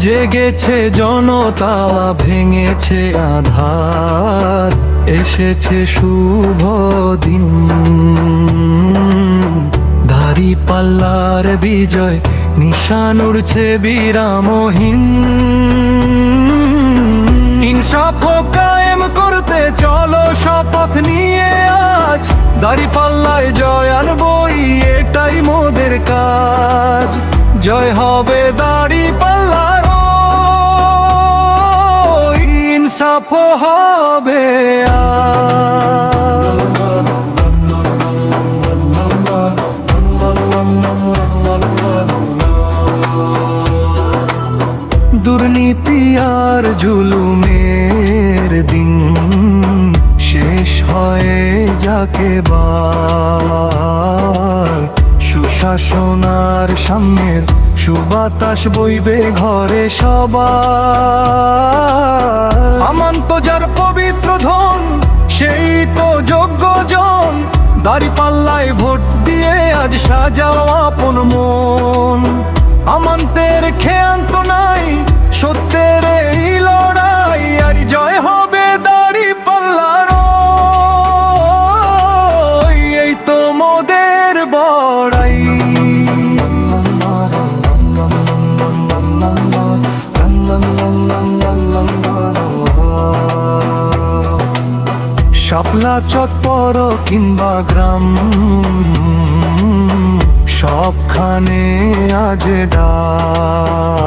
জেগেছে জনতা, ভেঙেছে আধার, এসেছে শুভ দিন। দাঁড়িপাল্লার বিজয় নিশান উড়ছে বিরামহীন। ইনসাফ কায়েম করতে চলো শপথ নিয়ে আজ, দাঁড়িপাল্লায় জয় আনবই এটাই মোদের কাজ। জয় হবে দাঁড়িপাল্লার, ইনসাফ হবে দুর্নীতি আর জুলুমের দিন শেষ হয়ে যাকে বার। সুশাসনার সামনের সুবাতাস বইবে ঘরে সবার। আমান তো যার পবিত্র ধন, সেই তো যোগ্য জন। দাঁড়িপাল্লায় ভোট দিয়ে আজ সাজাও আপন মন। আমান্তের খেয়ান্ত নাই, সত্যের এই লড়াই, আর জয় হবে দাঁড়িপাল্লার। এই তো মোদের বড়াই। শাপলা চত্বর কিংবা গ্রাম, সবখানে আজ ডাক।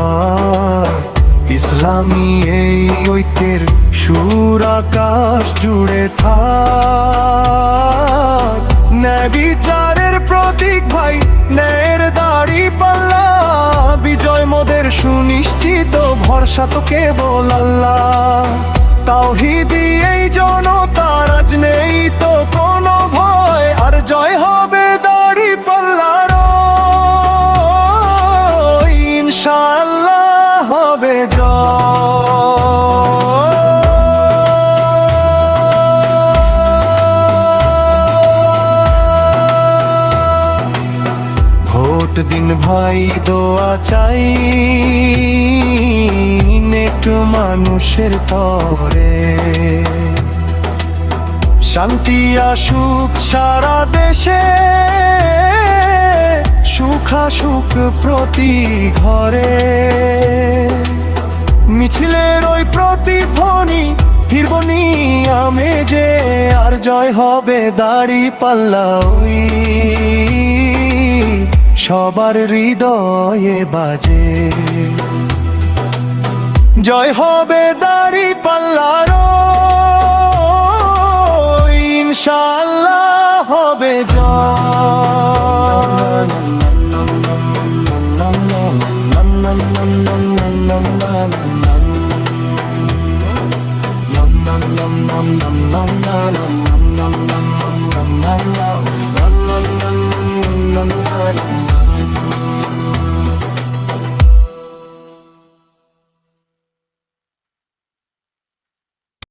ইসলামী এই ঐক্যের সুর আকাশ জুড়ে থাক। ন্যায় বিচারের প্রতীক ভাই, ন্যায়ের দাঁড়িপাল্লা। বিজয় মোদের সুনিশ্চিত, ভরসা তো কেবল আল্লাহ। তাওহীদি এই জনতার আজ নেই তো কোনো ভয়, আর জয় হবে দাঁড়িপাল্লার, ইনশাআল্লাহ হবে জয়। ভোট দিন ভাই, দোয়া চাই নেক মানুষের তরে। শান্তি আসুক সারা দেশে, সুখ আসুক প্রতি ঘরে। মিছিলের ওই প্রতিধ্বনি ফিরবনি আমেজে, আর জয় হবে দাঁড়িপাল্লা ওই সবার হৃদয়ে বাজে। জয় হবে দাঁড়িপাল্লার, ইনশাআল্লাহ।